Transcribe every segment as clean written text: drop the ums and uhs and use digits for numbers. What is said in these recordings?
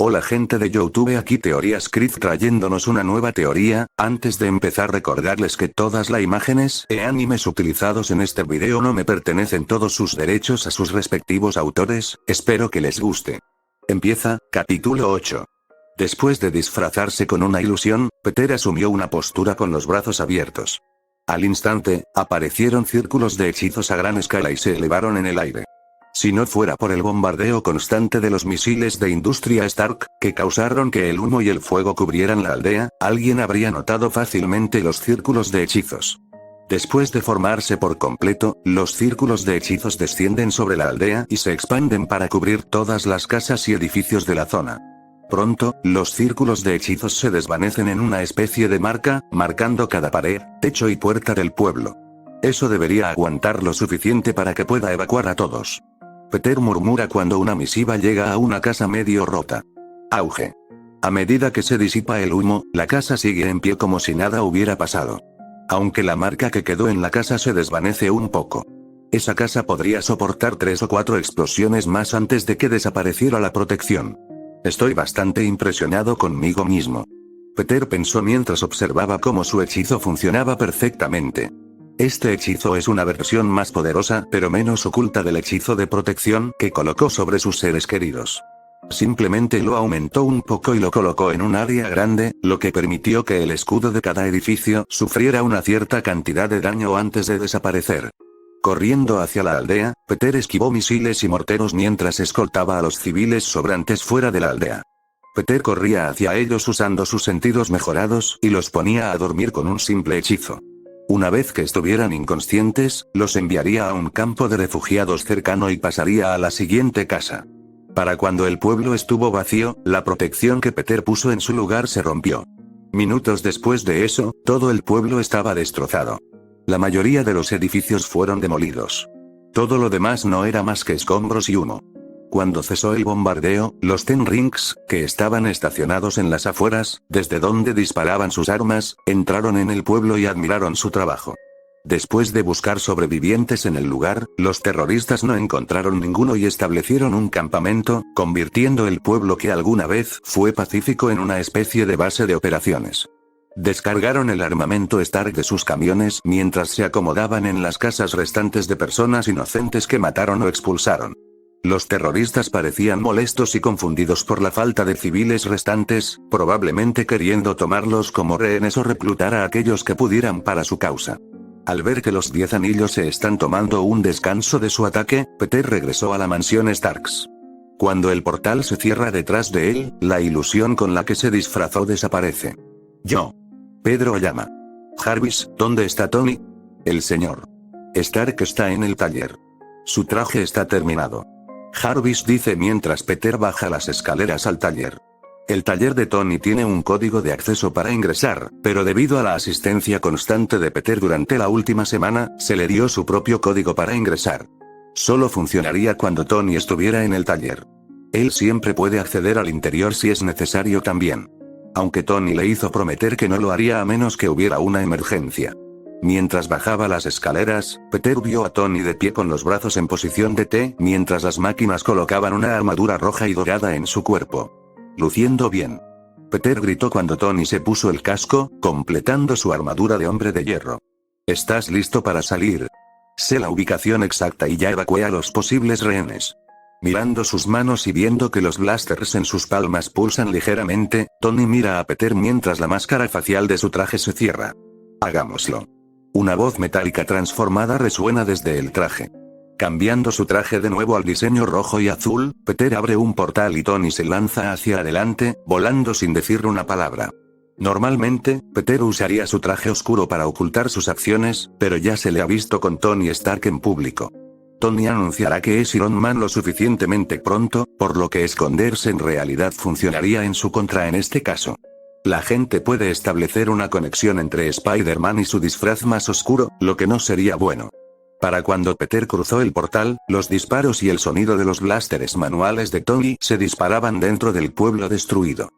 Hola gente de YouTube, aquí Teorías Crit trayéndonos una nueva teoría. Antes de empezar, recordarles que todas las imágenes e animes utilizados en este video no me pertenecen, todos sus derechos a sus respectivos autores. Espero que les guste. Empieza, capítulo 8. Después de disfrazarse con una ilusión, Peter asumió una postura con los brazos abiertos. Al instante, aparecieron círculos de hechizos a gran escala y se elevaron en el aire. Si no fuera por el bombardeo constante de los misiles de industria Stark, que causaron que el humo y el fuego cubrieran la aldea, alguien habría notado fácilmente los círculos de hechizos. Después de formarse por completo, los círculos de hechizos descienden sobre la aldea y se expanden para cubrir todas las casas y edificios de la zona. Pronto, los círculos de hechizos se desvanecen en una especie de marca, marcando cada pared, techo y puerta del pueblo. Eso debería aguantar lo suficiente para que pueda evacuar a todos. Peter murmura cuando una misiva llega a una casa medio rota. Auge. A medida que se disipa el humo, la casa sigue en pie como si nada hubiera pasado. Aunque la marca que quedó en la casa se desvanece un poco. Esa casa podría soportar 3 o 4 explosiones más antes de que desapareciera la protección. Estoy bastante impresionado conmigo mismo. Peter pensó mientras observaba cómo su hechizo funcionaba perfectamente. Este hechizo es una versión más poderosa pero menos oculta del hechizo de protección que colocó sobre sus seres queridos. Simplemente lo aumentó un poco y lo colocó en un área grande, lo que permitió que el escudo de cada edificio sufriera una cierta cantidad de daño antes de desaparecer. Corriendo hacia la aldea, Peter esquivó misiles y morteros mientras escoltaba a los civiles sobrantes fuera de la aldea. Peter corría hacia ellos usando sus sentidos mejorados y los ponía a dormir con un simple hechizo. Una vez que estuvieran inconscientes, los enviaría a un campo de refugiados cercano y pasaría a la siguiente casa. Para cuando el pueblo estuvo vacío, la protección que Peter puso en su lugar se rompió. Minutos después de eso, todo el pueblo estaba destrozado. La mayoría de los edificios fueron demolidos. Todo lo demás no era más que escombros y humo. Cuando cesó el bombardeo, los Ten Rings, que estaban estacionados en las afueras, desde donde disparaban sus armas, entraron en el pueblo y admiraron su trabajo. Después de buscar sobrevivientes en el lugar, los terroristas no encontraron ninguno y establecieron un campamento, convirtiendo el pueblo que alguna vez fue pacífico en una especie de base de operaciones. Descargaron el armamento Stark de sus camiones mientras se acomodaban en las casas restantes de personas inocentes que mataron o expulsaron. Los terroristas parecían molestos y confundidos por la falta de civiles restantes, probablemente queriendo tomarlos como rehenes o reclutar a aquellos que pudieran para su causa. Al ver que los 10 anillos se están tomando un descanso de su ataque, Peter regresó a la mansión Starks. Cuando el portal se cierra detrás de él, la ilusión con la que se disfrazó desaparece. Yo. Pedro llama. Jarvis, ¿dónde está Tony? El señor Stark está en el taller. Su traje está terminado. Jarvis dice mientras Peter baja las escaleras al taller. El taller de Tony tiene un código de acceso para ingresar, pero debido a la asistencia constante de Peter durante la última semana, se le dio su propio código para ingresar. Solo funcionaría cuando Tony estuviera en el taller. Él siempre puede acceder al interior si es necesario también. Aunque Tony le hizo prometer que no lo haría a menos que hubiera una emergencia. Mientras bajaba las escaleras, Peter vio a Tony de pie con los brazos en posición de T, mientras las máquinas colocaban una armadura roja y dorada en su cuerpo. Luciendo bien. Peter gritó cuando Tony se puso el casco, completando su armadura de hombre de hierro. ¿Estás listo para salir? Sé la ubicación exacta y ya evacué a los posibles rehenes. Mirando sus manos y viendo que los blasters en sus palmas pulsan ligeramente, Tony mira a Peter mientras la máscara facial de su traje se cierra. Hagámoslo. Una voz metálica transformada resuena desde el traje. Cambiando su traje de nuevo al diseño rojo y azul, Peter abre un portal y Tony se lanza hacia adelante, volando sin decir una palabra. Normalmente, Peter usaría su traje oscuro para ocultar sus acciones, pero ya se le ha visto con Tony Stark en público. Tony anunciará que es Iron Man lo suficientemente pronto, por lo que esconderse en realidad funcionaría en su contra en este caso. La gente puede establecer una conexión entre Spider-Man y su disfraz más oscuro, lo que no sería bueno. Para cuando Peter cruzó el portal, los disparos y el sonido de los blasters manuales de Tony se disparaban dentro del pueblo destruido.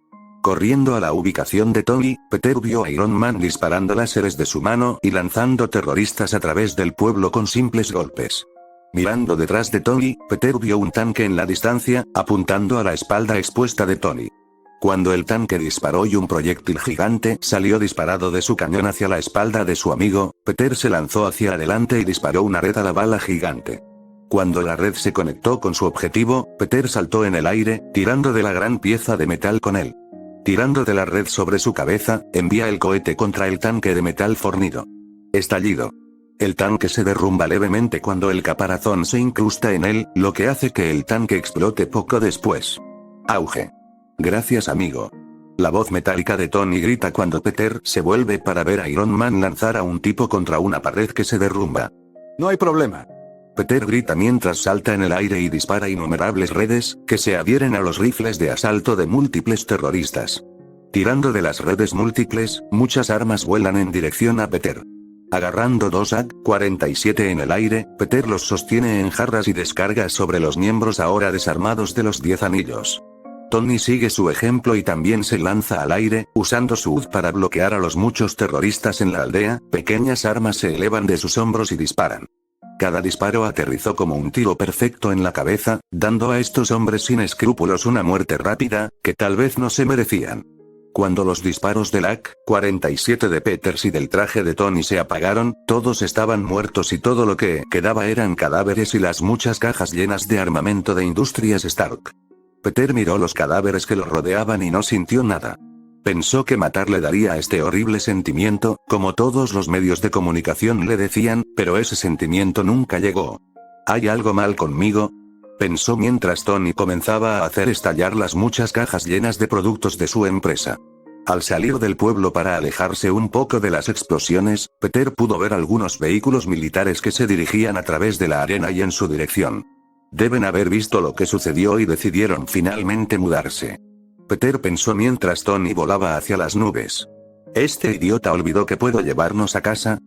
Corriendo a la ubicación de Tony, Peter vio a Iron Man disparando láseres de su mano y lanzando terroristas a través del pueblo con simples golpes. Mirando detrás de Tony, Peter vio un tanque en la distancia, apuntando a la espalda expuesta de Tony. Cuando el tanque disparó y un proyectil gigante salió disparado de su cañón hacia la espalda de su amigo, Peter se lanzó hacia adelante y disparó una red a la bala gigante. Cuando la red se conectó con su objetivo, Peter saltó en el aire, tirando de la gran pieza de metal con él. Tirando de la red sobre su cabeza, envía el cohete contra el tanque de metal fornido. Estallido. El tanque se derrumba levemente cuando el caparazón se incrusta en él, lo que hace que el tanque explote poco después. Auge. Gracias amigo. La voz metálica de Tony grita cuando Peter se vuelve para ver a Iron Man lanzar a un tipo contra una pared que se derrumba. No hay problema. Peter grita mientras salta en el aire y dispara innumerables redes, que se adhieren a los rifles de asalto de múltiples terroristas. Tirando de las redes múltiples, muchas armas vuelan en dirección a Peter. Agarrando dos AK-47 en el aire, Peter los sostiene en jarras y descarga sobre los miembros ahora desarmados de los 10 anillos. Tony sigue su ejemplo y también se lanza al aire, usando su UZ para bloquear a los muchos terroristas en la aldea. Pequeñas armas se elevan de sus hombros y disparan. Cada disparo aterrizó como un tiro perfecto en la cabeza, dando a estos hombres sin escrúpulos una muerte rápida, que tal vez no se merecían. Cuando los disparos del AK-47 de Peters y del traje de Tony se apagaron, todos estaban muertos y todo lo que quedaba eran cadáveres y las muchas cajas llenas de armamento de Industrias Stark. Peter miró los cadáveres que lo rodeaban y no sintió nada. Pensó que matar le daría este horrible sentimiento, como todos los medios de comunicación le decían, pero ese sentimiento nunca llegó. ¿Hay algo mal conmigo? Pensó mientras Tony comenzaba a hacer estallar las muchas cajas llenas de productos de su empresa. Al salir del pueblo para alejarse un poco de las explosiones, Peter pudo ver algunos vehículos militares que se dirigían a través de la arena y en su dirección. Deben haber visto lo que sucedió y decidieron finalmente mudarse. Peter pensó mientras Tony volaba hacia las nubes. ¿Este idiota olvidó que puedo llevarnos a casa?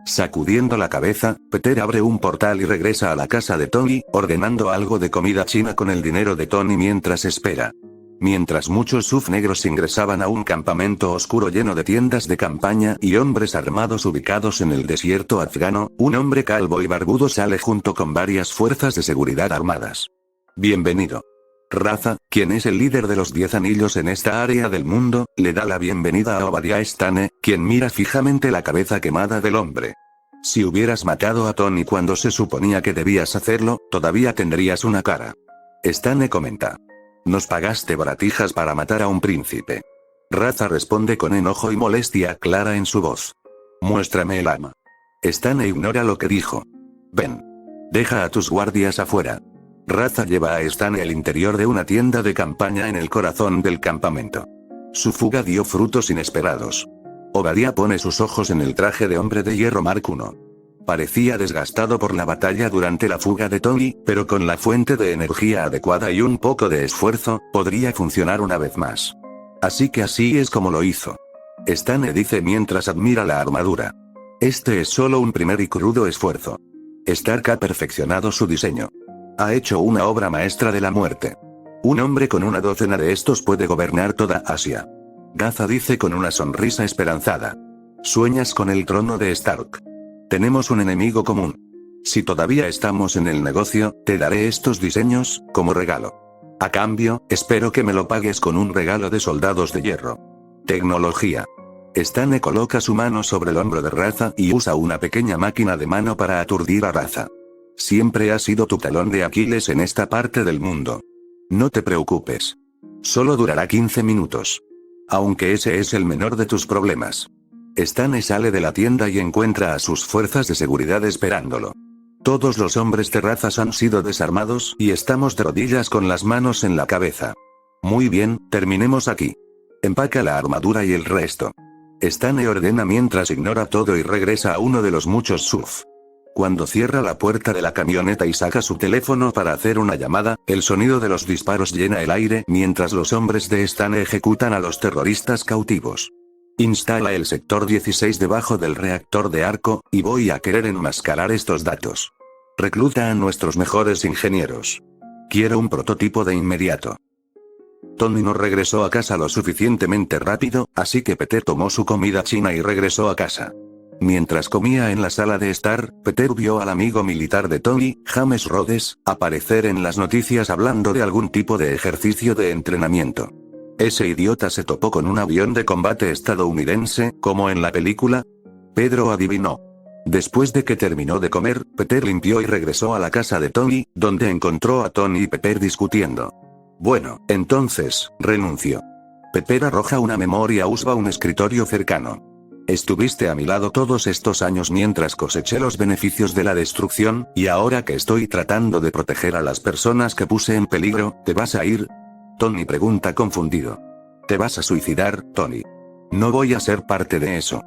Sacudiendo la cabeza, Peter abre un portal y regresa a la casa de Tony, ordenando algo de comida china con el dinero de Tony mientras espera. Mientras muchos SUV negros ingresaban a un campamento oscuro lleno de tiendas de campaña y hombres armados ubicados en el desierto afgano, un hombre calvo y barbudo sale junto con varias fuerzas de seguridad armadas. Bienvenido. Raza, quien es el líder de los 10 anillos en esta área del mundo, le da la bienvenida a Obadiah Stane, quien mira fijamente la cabeza quemada del hombre. Si hubieras matado a Tony cuando se suponía que debías hacerlo, todavía tendrías una cara. Stane comenta. Nos pagaste baratijas para matar a un príncipe. Raza responde con enojo y molestia clara en su voz. Muéstrame el arma. Stane ignora lo que dijo. Ven. Deja a tus guardias afuera. Raza lleva a Stane al interior de una tienda de campaña en el corazón del campamento. Su fuga dio frutos inesperados. Obadiah pone sus ojos en el traje de hombre de hierro Mark I. Parecía desgastado por la batalla durante la fuga de Tony, pero con la fuente de energía adecuada y un poco de esfuerzo, podría funcionar una vez más. Así que así es como lo hizo. Stane dice mientras admira la armadura. Este es solo un primer y crudo esfuerzo. Stark ha perfeccionado su diseño. Ha hecho una obra maestra de la muerte. Un hombre con una docena de estos puede gobernar toda Asia. Gaza dice con una sonrisa esperanzada. Sueñas con el trono de Stark. Tenemos un enemigo común. Si todavía estamos en el negocio, te daré estos diseños, como regalo. A cambio, espero que me lo pagues con un regalo de soldados de hierro. Tecnología. Stane coloca su mano sobre el hombro de Raza y usa una pequeña máquina de mano para aturdir a Raza. Siempre ha sido tu talón de Aquiles en esta parte del mundo. No te preocupes. Solo durará 15 minutos. Aunque ese es el menor de tus problemas. Stane sale de la tienda y encuentra a sus fuerzas de seguridad esperándolo. Todos los hombres de Razas han sido desarmados y estamos de rodillas con las manos en la cabeza. Muy bien, terminemos aquí. Empaca la armadura y el resto. Stane ordena mientras ignora todo y regresa a uno de los muchos SUV. Cuando cierra la puerta de la camioneta y saca su teléfono para hacer una llamada, el sonido de los disparos llena el aire mientras los hombres de Stane ejecutan a los terroristas cautivos. Instala el sector 16 debajo del reactor de arco, y voy a querer enmascarar estos datos. Recluta a nuestros mejores ingenieros. Quiero un prototipo de inmediato. Tony no regresó a casa lo suficientemente rápido, así que Peter tomó su comida china y regresó a casa. Mientras comía en la sala de estar, Peter vio al amigo militar de Tony, James Rhodes, aparecer en las noticias hablando de algún tipo de ejercicio de entrenamiento. ¿Ese idiota se topó con un avión de combate estadounidense, como en la película? Pedro adivinó. Después de que terminó de comer, Peter limpió y regresó a la casa de Tony, donde encontró a Tony y Peter discutiendo. Bueno, entonces, renunció. Peter arroja una memoria USB a un escritorio cercano. Estuviste a mi lado todos estos años mientras coseché los beneficios de la destrucción, y ahora que estoy tratando de proteger a las personas que puse en peligro, ¿te vas a ir? Tony pregunta confundido. ¿Te vas a suicidar, Tony? No voy a ser parte de eso.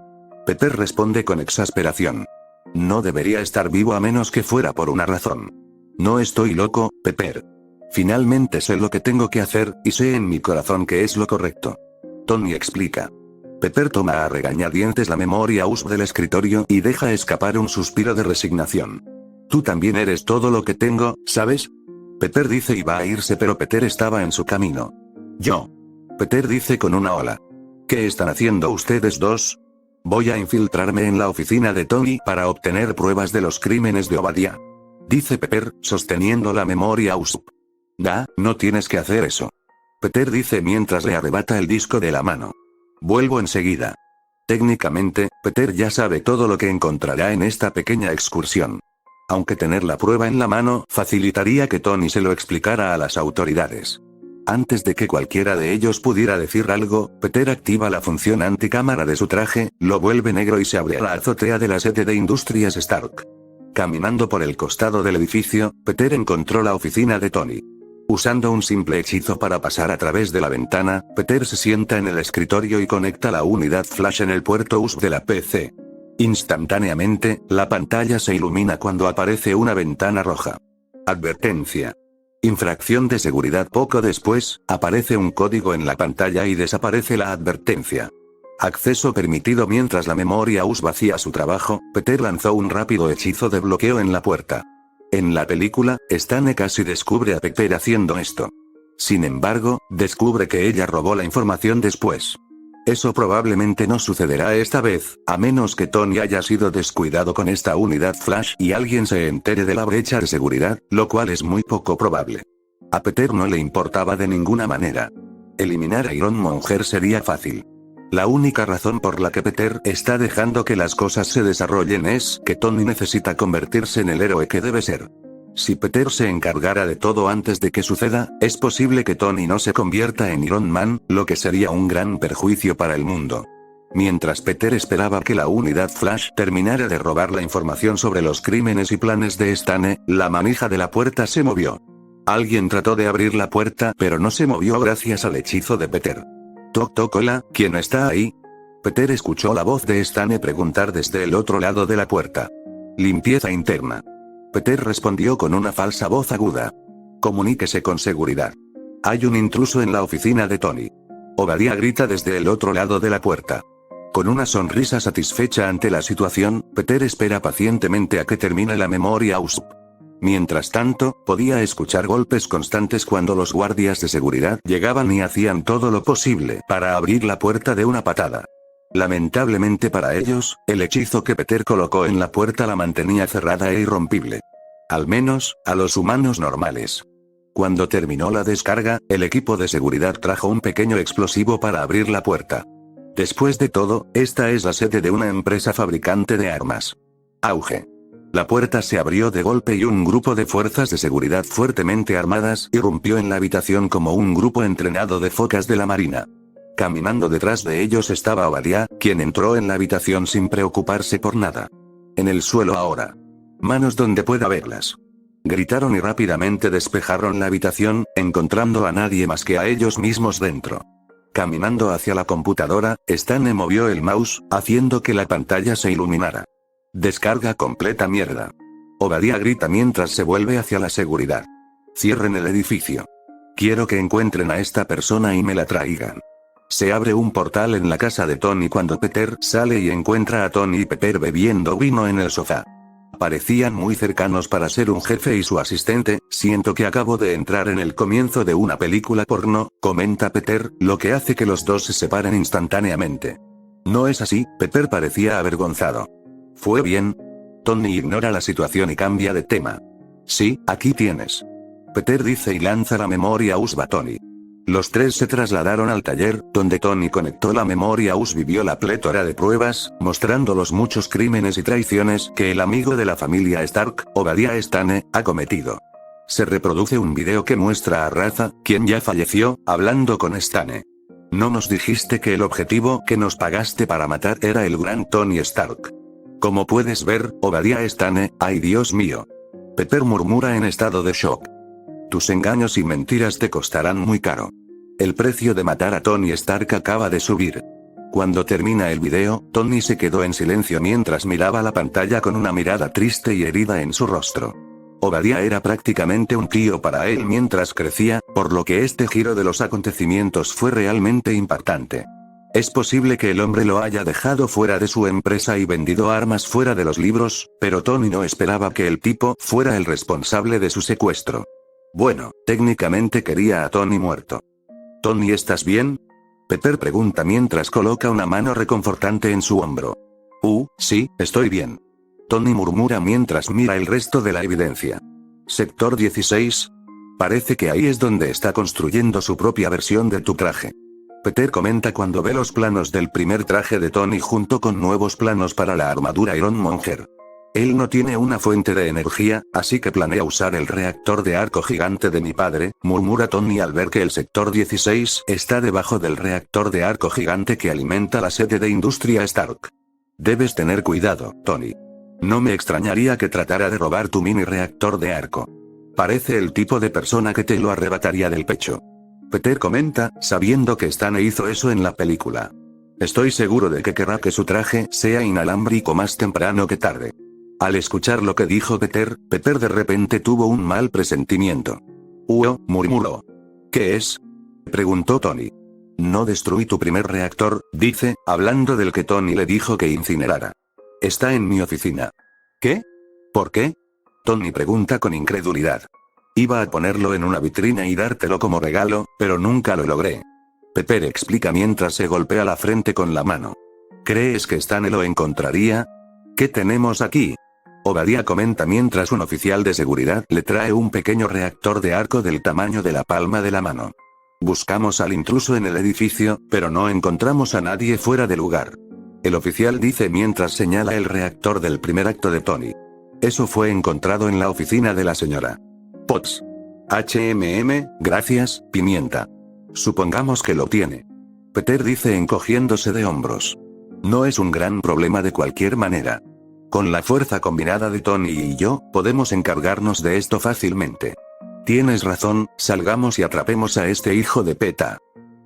Peter responde con exasperación. No debería estar vivo a menos que fuera por una razón. No estoy loco, Peter. Finalmente sé lo que tengo que hacer, y sé en mi corazón que es lo correcto. Tony explica. Peter toma a regañadientes la memoria USB del escritorio y deja escapar un suspiro de resignación. Tú también eres todo lo que tengo, ¿sabes? Peter dice y va a irse, pero Peter estaba en su camino. Yo. Peter dice con una ola. ¿Qué están haciendo ustedes dos? Voy a infiltrarme en la oficina de Tony para obtener pruebas de los crímenes de Obadiah. Dice Peter, sosteniendo la memoria USB. No tienes que hacer eso. Peter dice mientras le arrebata el disco de la mano. Vuelvo enseguida. Técnicamente, Peter ya sabe todo lo que encontrará en esta pequeña excursión. Aunque tener la prueba en la mano facilitaría que Tony se lo explicara a las autoridades. Antes de que cualquiera de ellos pudiera decir algo, Peter activa la función anticámara de su traje, lo vuelve negro y se abre a la azotea de la sede de Industrias Stark. Caminando por el costado del edificio, Peter encontró la oficina de Tony. Usando un simple hechizo para pasar a través de la ventana, Peter se sienta en el escritorio y conecta la unidad flash en el puerto USB de la PC. Instantáneamente, la pantalla se ilumina cuando aparece una ventana roja. Advertencia. Infracción de seguridad. Poco después, aparece un código en la pantalla y desaparece la advertencia. Acceso permitido. Mientras la memoria USB hacía su trabajo, Peter lanzó un rápido hechizo de bloqueo en la puerta. En la película, Stane casi descubre a Peter haciendo esto. Sin embargo, descubre que ella robó la información después. Eso probablemente no sucederá esta vez, a menos que Tony haya sido descuidado con esta unidad flash y alguien se entere de la brecha de seguridad, lo cual es muy poco probable. A Peter no le importaba de ninguna manera. Eliminar a Iron Monger sería fácil. La única razón por la que Peter está dejando que las cosas se desarrollen es que Tony necesita convertirse en el héroe que debe ser. Si Peter se encargara de todo antes de que suceda, es posible que Tony no se convierta en Iron Man, lo que sería un gran perjuicio para el mundo. Mientras Peter esperaba que la unidad flash terminara de robar la información sobre los crímenes y planes de Stane, la manija de la puerta se movió. Alguien trató de abrir la puerta pero no se movió gracias al hechizo de Peter. Toc toc, hola, ¿quién está ahí? Peter escuchó la voz de Stane preguntar desde el otro lado de la puerta. Limpieza interna. Peter respondió con una falsa voz aguda. Comuníquese con seguridad. Hay un intruso en la oficina de Tony. Obadiah grita desde el otro lado de la puerta. Con una sonrisa satisfecha ante la situación, Peter espera pacientemente a que termine la memoria USB. Mientras tanto, podía escuchar golpes constantes cuando los guardias de seguridad llegaban y hacían todo lo posible para abrir la puerta de una patada. Lamentablemente para ellos, el hechizo que Peter colocó en la puerta la mantenía cerrada e irrompible. Al menos, a los humanos normales. Cuando terminó la descarga, el equipo de seguridad trajo un pequeño explosivo para abrir la puerta. Después de todo, esta es la sede de una empresa fabricante de armas. Auge. La puerta se abrió de golpe y un grupo de fuerzas de seguridad fuertemente armadas irrumpió en la habitación como un grupo entrenado de focas de la marina. Caminando detrás de ellos estaba Obadiah, quien entró en la habitación sin preocuparse por nada. En el suelo ahora. Manos donde pueda verlas. Gritaron y rápidamente despejaron la habitación, encontrando a nadie más que a ellos mismos dentro. Caminando hacia la computadora, Stane movió el mouse, haciendo que la pantalla se iluminara. Descarga completa mierda. Obadiah grita mientras se vuelve hacia la seguridad. Cierren el edificio. Quiero que encuentren a esta persona y me la traigan. Se abre un portal en la casa de Tony cuando Peter sale y encuentra a Tony y Peter bebiendo vino en el sofá. Parecían muy cercanos para ser un jefe y su asistente. Siento que acabo de entrar en el comienzo de una película porno, comenta Peter, lo que hace que los dos se separen instantáneamente. No es así, Peter parecía avergonzado. ¿Fue bien? Tony ignora la situación y cambia de tema. Sí, aquí tienes. Peter dice y lanza la memoria USB a Tony. Los tres se trasladaron al taller, donde Tony conectó la memoria USB y vio la plétora de pruebas, mostrando los muchos crímenes y traiciones que el amigo de la familia Stark, Obadiah Stane, ha cometido. Se reproduce un video que muestra a Raza, quien ya falleció, hablando con Stane. No nos dijiste que el objetivo que nos pagaste para matar era el gran Tony Stark. Como puedes ver, Obadiah Stane, ¡ay Dios mío! Peter murmura en estado de shock. Tus engaños y mentiras te costarán muy caro. El precio de matar a Tony Stark acaba de subir. Cuando termina el video, Tony se quedó en silencio mientras miraba la pantalla con una mirada triste y herida en su rostro. Obadiah era prácticamente un tío para él mientras crecía, por lo que este giro de los acontecimientos fue realmente impactante. Es posible que el hombre lo haya dejado fuera de su empresa y vendido armas fuera de los libros, pero Tony no esperaba que el tipo fuera el responsable de su secuestro. Bueno, técnicamente quería a Tony muerto. ¿Tony, estás bien? Peter pregunta mientras coloca una mano reconfortante en su hombro. Sí, estoy bien. Tony murmura mientras mira el resto de la evidencia. Sector 16. Parece que ahí es donde está construyendo su propia versión de tu traje. Peter comenta cuando ve los planos del primer traje de Tony junto con nuevos planos para la armadura Ironmonger. Él no tiene una fuente de energía, así que planea usar el reactor de arco gigante de mi padre, murmura Tony al ver que el sector 16 está debajo del reactor de arco gigante que alimenta la sede de industria Stark. Debes tener cuidado, Tony. No me extrañaría que tratara de robar tu mini reactor de arco. Parece el tipo de persona que te lo arrebataría del pecho. Peter comenta, sabiendo que Stane hizo eso en la película. Estoy seguro de que querrá que su traje sea inalámbrico más temprano que tarde. Al escuchar lo que dijo Peter de repente tuvo un mal presentimiento. Murmuró. ¿Qué es? Preguntó Tony. No destruí tu primer reactor, dice, hablando del que Tony le dijo que incinerara. Está en mi oficina. ¿Qué? ¿Por qué? Tony pregunta con incredulidad. Iba a ponerlo en una vitrina y dártelo como regalo, pero nunca lo logré. Peter explica mientras se golpea la frente con la mano. ¿Crees que Stane lo encontraría? ¿Qué tenemos aquí? Obadiah comenta mientras un oficial de seguridad le trae un pequeño reactor de arco del tamaño de la palma de la mano. Buscamos al intruso en el edificio, pero no encontramos a nadie fuera de lugar. El oficial dice mientras señala el reactor del primer acto de Tony. Eso fue encontrado en la oficina de la señora Potts. Gracias, pimienta. Supongamos que lo tiene. Peter dice encogiéndose de hombros. No es un gran problema de cualquier manera. Con la fuerza combinada de Tony y yo, podemos encargarnos de esto fácilmente. Tienes razón, salgamos y atrapemos a este hijo de peta.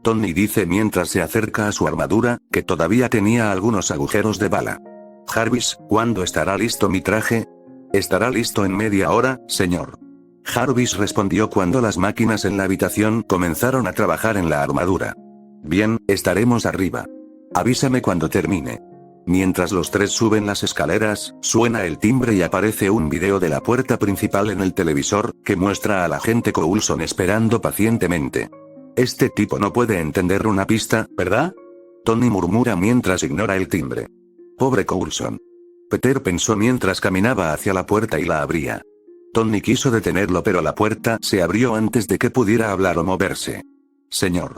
Tony dice mientras se acerca a su armadura, que todavía tenía algunos agujeros de bala. Jarvis, ¿cuándo estará listo mi traje? Estará listo en media hora, señor. Jarvis respondió cuando las máquinas en la habitación comenzaron a trabajar en la armadura. Bien, estaremos arriba. Avísame cuando termine. Mientras los tres suben las escaleras, suena el timbre y aparece un video de la puerta principal en el televisor, que muestra al agente Coulson esperando pacientemente. Este tipo no puede entender una pista, ¿verdad? Tony murmura mientras ignora el timbre. Pobre Coulson. Peter pensó mientras caminaba hacia la puerta y la abría. Tony quiso detenerlo pero la puerta se abrió antes de que pudiera hablar o moverse. Señor.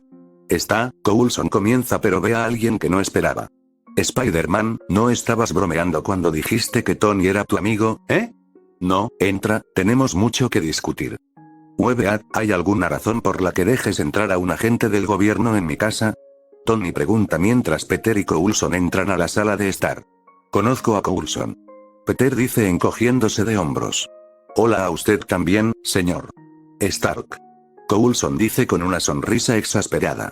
Coulson comienza pero ve a alguien que no esperaba. Spider-Man, ¿no estabas bromeando cuando dijiste que Tony era tu amigo, eh? No, entra, tenemos mucho que discutir. ¿Hay alguna razón por la que dejes entrar a un agente del gobierno en mi casa? Tony pregunta mientras Peter y Coulson entran a la sala de estar. Conozco a Coulson. Peter dice encogiéndose de hombros. Hola a usted también, señor Stark. Coulson dice con una sonrisa exasperada.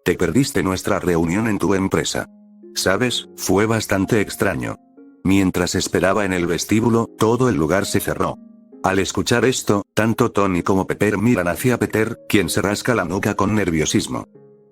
Te perdiste nuestra reunión en tu empresa. ¿Sabes? Fue bastante extraño. Mientras esperaba en el vestíbulo, todo el lugar se cerró. Al escuchar esto, tanto Tony como Peter miran hacia Peter, quien se rasca la nuca con nerviosismo.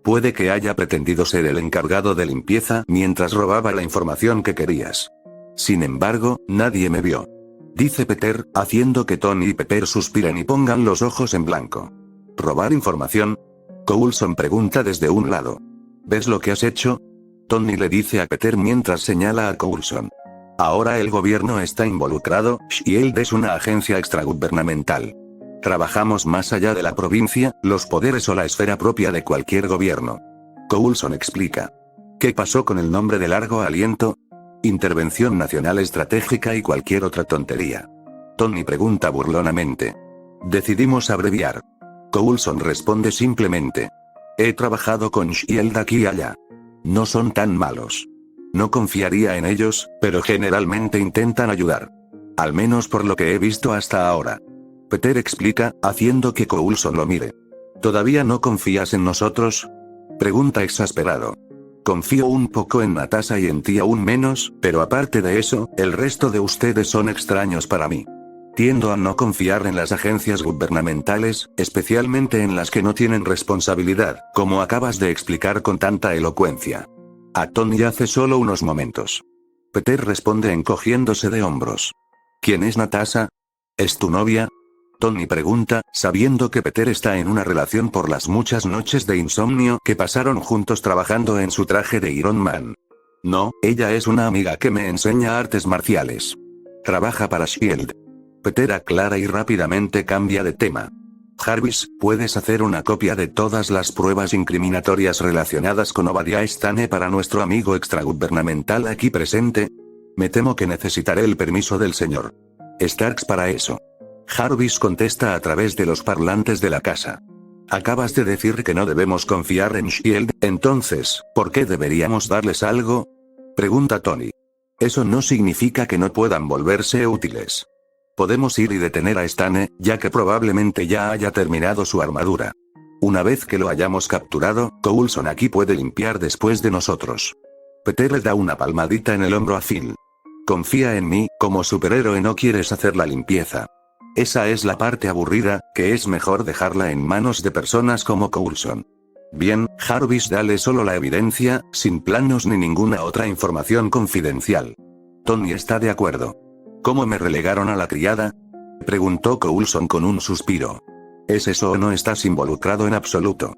Puede que haya pretendido ser el encargado de limpieza mientras robaba la información que querías. Sin embargo, nadie me vio. Dice Peter, haciendo que Tony y Pepper suspiren y pongan los ojos en blanco. ¿Robar información? Coulson pregunta desde un lado. ¿Ves lo que has hecho? Tony le dice a Peter mientras señala a Coulson. Ahora el gobierno está involucrado, SHIELD es una agencia extragubernamental. Trabajamos más allá de la provincia, los poderes o la esfera propia de cualquier gobierno. Coulson explica. ¿Qué pasó con el nombre de largo aliento? Intervención nacional estratégica y cualquier otra tontería. Tony pregunta burlonamente. Decidimos abreviar. Coulson responde simplemente. He trabajado con SHIELD aquí y allá. No son tan malos. No confiaría en ellos, pero generalmente intentan ayudar. Al menos por lo que he visto hasta ahora. Peter explica, haciendo que Coulson lo mire. ¿Todavía no confías en nosotros? Pregunta exasperado. Confío un poco en Natasha y en ti aún menos, pero aparte de eso, el resto de ustedes son extraños para mí. Tiendo a no confiar en las agencias gubernamentales, especialmente en las que no tienen responsabilidad, como acabas de explicar con tanta elocuencia. A Tony hace solo unos momentos. Peter responde encogiéndose de hombros. ¿Quién es Natasha? ¿Es tu novia? Tony pregunta, sabiendo que Peter está en una relación por las muchas noches de insomnio que pasaron juntos trabajando en su traje de Iron Man. No, ella es una amiga que me enseña artes marciales. Trabaja para SHIELD. Peter aclara y rápidamente cambia de tema. Jarvis, ¿puedes hacer una copia de todas las pruebas incriminatorias relacionadas con Obadiah Stane para nuestro amigo extragubernamental aquí presente? Me temo que necesitaré el permiso del señor Starks para eso. Jarvis contesta a través de los parlantes de la casa. Acabas de decir que no debemos confiar en SHIELD, entonces, ¿por qué deberíamos darles algo? Pregunta Tony. Eso no significa que no puedan volverse útiles. Podemos ir y detener a Stane, ya que probablemente ya haya terminado su armadura. Una vez que lo hayamos capturado, Coulson aquí puede limpiar después de nosotros. Peter le da una palmadita en el hombro a Phil. Confía en mí, como superhéroe no quieres hacer la limpieza. Esa es la parte aburrida, que es mejor dejarla en manos de personas como Coulson. Bien, Jarvis, dale solo la evidencia, sin planos ni ninguna otra información confidencial. Tony está de acuerdo. ¿Cómo me relegaron a la criada? Preguntó Coulson con un suspiro. ¿Es eso o no estás involucrado en absoluto?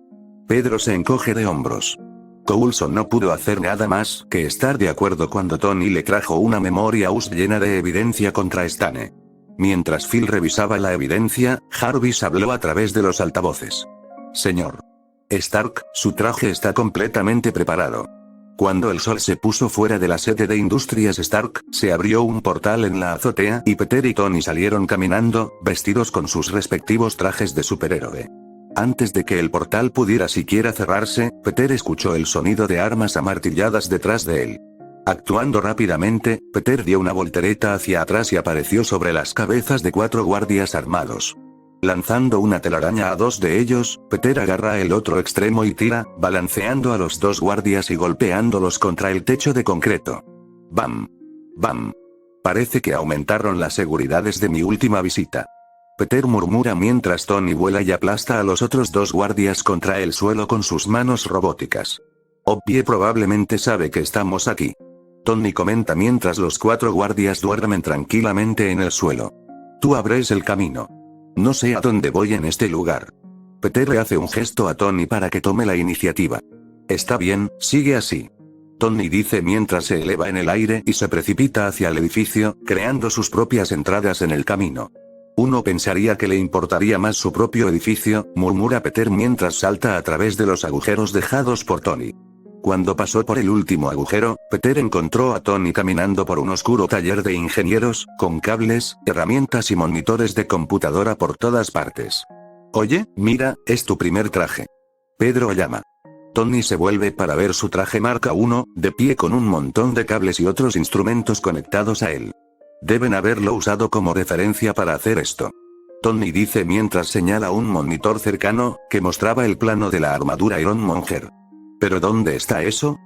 Pedro se encoge de hombros. Coulson no pudo hacer nada más que estar de acuerdo cuando Tony le trajo una memoria US llena de evidencia contra Stane. Mientras Phil revisaba la evidencia, Jarvis habló a través de los altavoces. Señor Stark, su traje está completamente preparado. Cuando el sol se puso fuera de la sede de Industrias Stark, se abrió un portal en la azotea y Peter y Tony salieron caminando, vestidos con sus respectivos trajes de superhéroe. Antes de que el portal pudiera siquiera cerrarse, Peter escuchó el sonido de armas amartilladas detrás de él. Actuando rápidamente, Peter dio una voltereta hacia atrás y apareció sobre las cabezas de 4 guardias armados. Lanzando una telaraña a 2 de ellos, Peter agarra el otro extremo y tira, balanceando a los 2 guardias y golpeándolos contra el techo de concreto. ¡Bam! ¡Bam! Parece que aumentaron las seguridades de mi última visita. Peter murmura mientras Tony vuela y aplasta a los otros 2 guardias contra el suelo con sus manos robóticas. Obvie probablemente sabe que estamos aquí. Tony comenta mientras los 4 guardias duermen tranquilamente en el suelo. Tú abres el camino. No sé a dónde voy en este lugar. Peter le hace un gesto a Tony para que tome la iniciativa. Está bien, sigue así. Tony dice mientras se eleva en el aire y se precipita hacia el edificio, creando sus propias entradas en el camino. Uno pensaría que le importaría más su propio edificio, murmura Peter mientras salta a través de los agujeros dejados por Tony. Cuando pasó por el último agujero, Peter encontró a Tony caminando por un oscuro taller de ingenieros, con cables, herramientas y monitores de computadora por todas partes. Oye, mira, es tu primer traje. Pedro llama. Tony se vuelve para ver su traje marca 1, de pie con un montón de cables y otros instrumentos conectados a él. Deben haberlo usado como referencia para hacer esto. Tony dice mientras señala un monitor cercano, que mostraba el plano de la armadura Ironmonger. ¿Pero dónde está eso?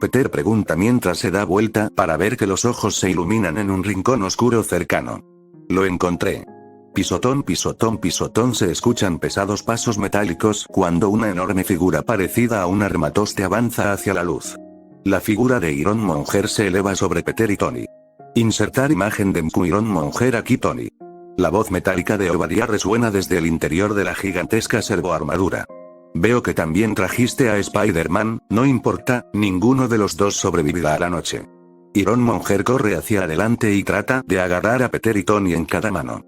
Peter pregunta mientras se da vuelta para ver que los ojos se iluminan en un rincón oscuro cercano. Lo encontré. Pisotón, pisotón, pisotón. Se escuchan pesados pasos metálicos cuando una enorme figura parecida a un armatoste avanza hacia la luz. La figura de Iron Monger se eleva sobre Peter y Tony. Insertar imagen de Iron Monger aquí Tony. La voz metálica de Obadiah resuena desde el interior de la gigantesca servoarmadura. Veo que también trajiste a Spider-Man, no importa, ninguno de los dos sobrevivirá a la noche. Iron Monger corre hacia adelante y trata de agarrar a Peter y Tony en cada mano.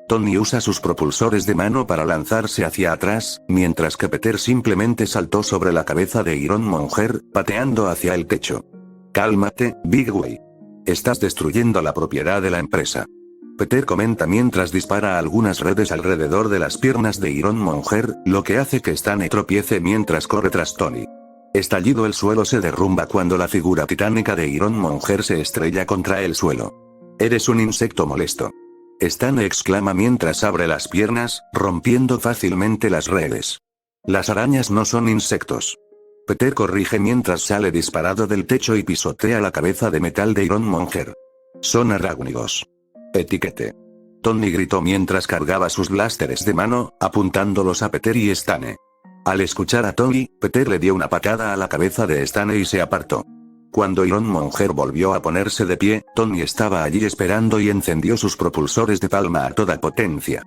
Tony usa sus propulsores de mano para lanzarse hacia atrás, mientras que Peter simplemente saltó sobre la cabeza de Iron Monger, pateando hacia el techo. Cálmate, Big Way. Estás destruyendo la propiedad de la empresa. Peter comenta mientras dispara algunas redes alrededor de las piernas de Iron Monger, lo que hace que Stane tropiece mientras corre tras Tony. Estallido, el suelo se derrumba cuando la figura titánica de Iron Monger se estrella contra el suelo. Eres un insecto molesto. Stane exclama mientras abre las piernas, rompiendo fácilmente las redes. Las arañas no son insectos. Peter corrige mientras sale disparado del techo y pisotea la cabeza de metal de Iron Monger. Son arácnidos. Etiquete. Tony gritó mientras cargaba sus blasters de mano, apuntándolos a Peter y Stane. Al escuchar a Tony, Peter le dio una patada a la cabeza de Stane y se apartó. Cuando Iron Monger volvió a ponerse de pie, Tony estaba allí esperando y encendió sus propulsores de palma a toda potencia.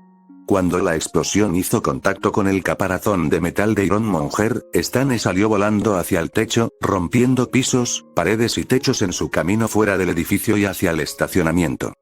Cuando la explosión hizo contacto con el caparazón de metal de Iron Monger, Stane salió volando hacia el techo, rompiendo pisos, paredes y techos en su camino fuera del edificio y hacia el estacionamiento.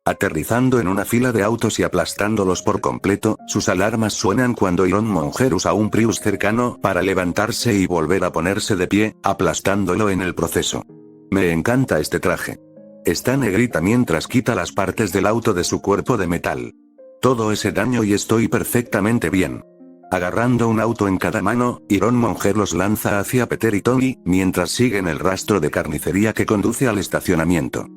Aterrizando en una fila de autos y aplastándolos por completo, sus alarmas suenan cuando Iron Monger usa un Prius cercano para levantarse y volver a ponerse de pie, aplastándolo en el proceso. Me encanta este traje. Stane grita mientras quita las partes del auto de su cuerpo de metal. Todo ese daño y estoy perfectamente bien. Agarrando un auto en cada mano, Iron Monger los lanza hacia Peter y Tony, mientras siguen el rastro de carnicería que conduce al estacionamiento.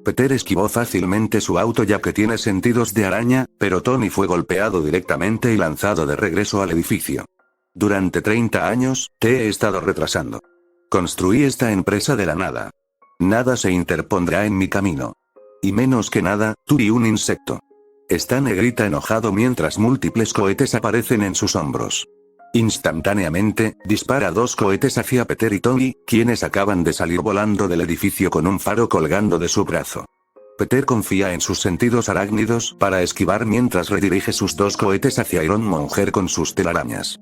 Peter esquivó fácilmente su auto ya que tiene sentidos de araña, pero Tony fue golpeado directamente y lanzado de regreso al edificio. Durante 30 años, te he estado retrasando. Construí esta empresa de la nada. Nada se interpondrá en mi camino. Y menos que nada, tú y un insecto. Stane grita enojado mientras múltiples cohetes aparecen en sus hombros. Instantáneamente, dispara 2 cohetes hacia Peter y Tony, quienes acaban de salir volando del edificio con un faro colgando de su brazo. Peter confía en sus sentidos arácnidos para esquivar mientras redirige sus 2 cohetes hacia Iron Monger con sus telarañas.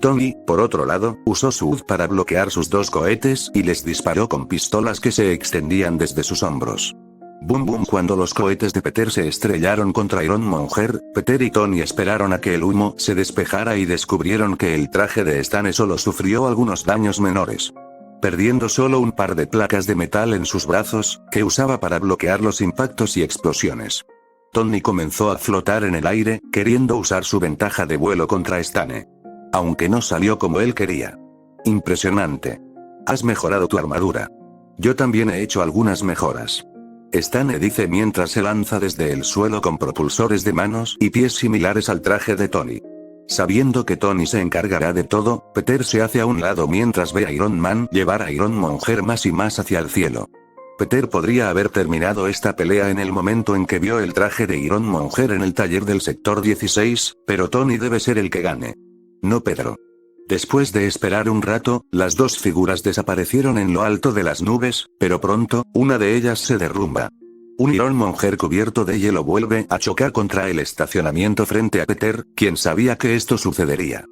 Tony, por otro lado, usó su UZ para bloquear sus 2 cohetes y les disparó con pistolas que se extendían desde sus hombros. Boom boom. Cuando los cohetes de Peter se estrellaron contra Iron Monger, Peter y Tony esperaron a que el humo se despejara y descubrieron que el traje de Stane solo sufrió algunos daños menores. Perdiendo solo un par de placas de metal en sus brazos, que usaba para bloquear los impactos y explosiones. Tony comenzó a flotar en el aire, queriendo usar su ventaja de vuelo contra Stane. Aunque no salió como él quería. Impresionante. Has mejorado tu armadura. Yo también he hecho algunas mejoras. Stane dice mientras se lanza desde el suelo con propulsores de manos y pies similares al traje de Tony. Sabiendo que Tony se encargará de todo, Peter se hace a un lado mientras ve a Iron Man llevar a Iron Monger más y más hacia el cielo. Peter podría haber terminado esta pelea en el momento en que vio el traje de Iron Monger en el taller del sector 16, pero Tony debe ser el que gane. No Pedro. Después de esperar un rato, las 2 figuras desaparecieron en lo alto de las nubes, pero pronto, una de ellas se derrumba. Un Iron Monger cubierto de hielo vuelve a chocar contra el estacionamiento frente a Peter, quien sabía que esto sucedería.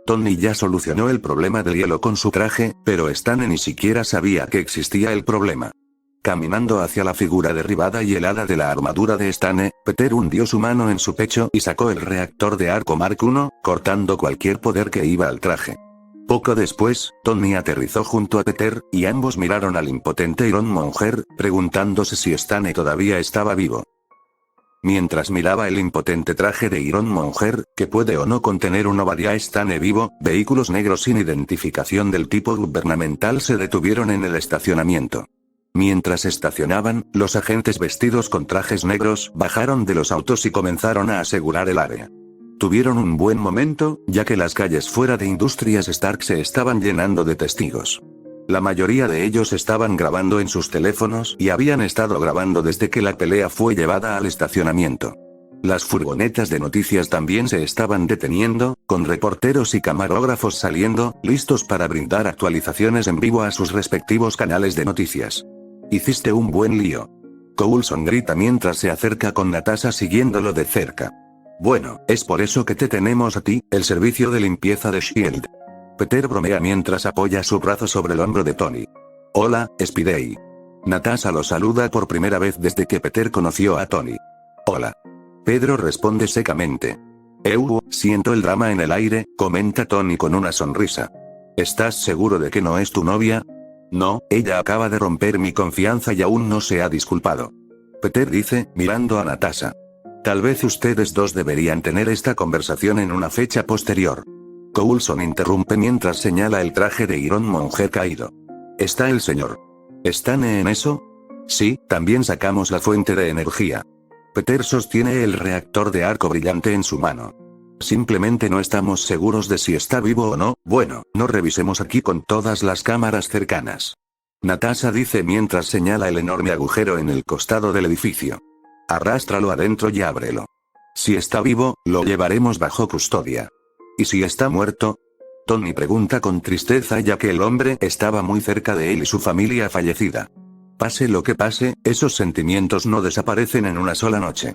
Tony ya solucionó el problema del hielo con su traje, pero Stane ni siquiera sabía que existía el problema. Caminando hacia la figura derribada y helada de la armadura de Stane, Peter hundió su mano en su pecho y sacó el reactor de arco Mark I, cortando cualquier poder que iba al traje. Poco después, Tony aterrizó junto a Peter, y ambos miraron al impotente Iron Monger, preguntándose si Stane todavía estaba vivo. Mientras miraba el impotente traje de Iron Monger, que puede o no contener un Obadiah Stane vivo, vehículos negros sin identificación del tipo gubernamental se detuvieron en el estacionamiento. Mientras estacionaban, los agentes vestidos con trajes negros bajaron de los autos y comenzaron a asegurar el área. Tuvieron un buen momento, ya que las calles fuera de Industrias Stark se estaban llenando de testigos. La mayoría de ellos estaban grabando en sus teléfonos y habían estado grabando desde que la pelea fue llevada al estacionamiento. Las furgonetas de noticias también se estaban deteniendo, con reporteros y camarógrafos saliendo, listos para brindar actualizaciones en vivo a sus respectivos canales de noticias. Hiciste un buen lío. Coulson grita mientras se acerca con Natasha siguiéndolo de cerca. Bueno, es por eso que te tenemos a ti, el servicio de limpieza de S.H.I.E.L.D. Peter bromea mientras apoya su brazo sobre el hombro de Tony. Hola, Spidey. Natasha lo saluda por primera vez desde que Peter conoció a Tony. Hola. Pedro responde secamente. Siento el drama en el aire, comenta Tony con una sonrisa. ¿Estás seguro de que no es tu novia? No, ella acaba de romper mi confianza y aún no se ha disculpado. Peter dice, mirando a Natasha. Tal vez ustedes dos deberían tener esta conversación en una fecha posterior. Coulson interrumpe mientras señala el traje de Iron Monger caído. ¿Está el señor? ¿Están en eso? Sí, también sacamos la fuente de energía. Peter sostiene el reactor de arco brillante en su mano. Simplemente no estamos seguros de si está vivo o no. Bueno, no revisemos aquí con todas las cámaras cercanas. Natasha dice mientras señala el enorme agujero en el costado del edificio. Arrástralo adentro y ábrelo. Si está vivo, lo llevaremos bajo custodia. ¿Y si está muerto? Tony pregunta con tristeza ya que el hombre estaba muy cerca de él y su familia fallecida. Pase lo que pase, esos sentimientos no desaparecen en una sola noche.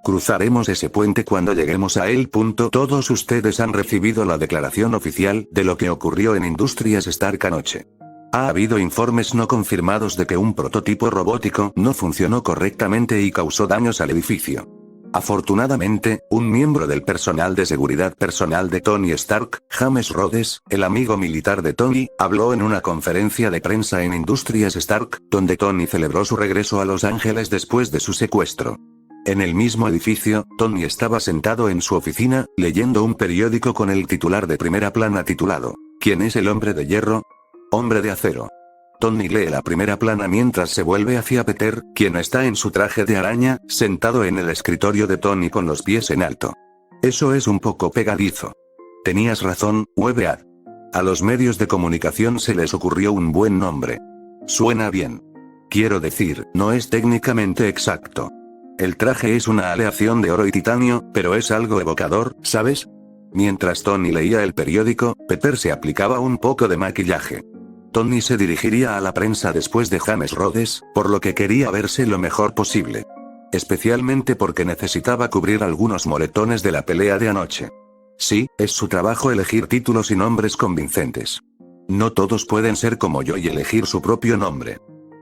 Cruzaremos ese puente cuando lleguemos a él. Todos ustedes han recibido la declaración oficial de lo que ocurrió en Industrias Stark anoche. Ha habido informes no confirmados de que un prototipo robótico no funcionó correctamente y causó daños al edificio. Afortunadamente, un miembro del personal de seguridad personal de Tony Stark, James Rhodes, el amigo militar de Tony, habló en una conferencia de prensa en Industrias Stark, donde Tony celebró su regreso a Los Ángeles después de su secuestro. En el mismo edificio, Tony estaba sentado en su oficina, leyendo un periódico con el titular de primera plana titulado, ¿Quién es el hombre de hierro? Hombre de acero. Tony lee la primera plana mientras se vuelve hacia Peter, quien está en su traje de araña, sentado en el escritorio de Tony con los pies en alto. Eso es un poco pegadizo. Tenías razón, Webead. A los medios de comunicación se les ocurrió un buen nombre. Suena bien. Quiero decir, no es técnicamente exacto. El traje es una aleación de oro y titanio, pero es algo evocador, ¿sabes? Mientras Tony leía el periódico, Peter se aplicaba un poco de maquillaje. Tony se dirigiría a la prensa después de James Rhodes, por lo que quería verse lo mejor posible. Especialmente porque necesitaba cubrir algunos moretones de la pelea de anoche. Sí, es su trabajo elegir títulos y nombres convincentes. No todos pueden ser como yo y elegir su propio nombre.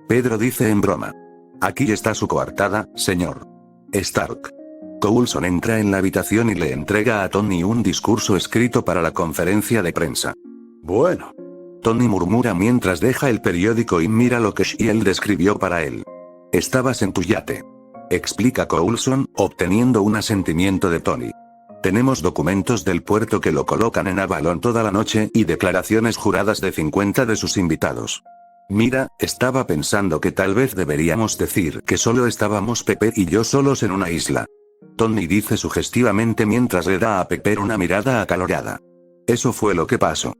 Pedro dice en broma. Aquí está su coartada, señor Stark. Coulson entra en la habitación y le entrega a Tony un discurso escrito para la conferencia de prensa. Bueno. Tony murmura mientras deja el periódico y mira lo que S.H.I.E.L.D. escribió para él. Estabas en tu yate. Explica Coulson, obteniendo un asentimiento de Tony. Tenemos documentos del puerto que lo colocan en Avalon toda la noche y declaraciones juradas de 50 de sus invitados. Mira, estaba pensando que tal vez deberíamos decir que solo estábamos Pepe y yo solos en una isla. Tony dice sugestivamente mientras le da a Pepper una mirada acalorada. Eso fue lo que pasó.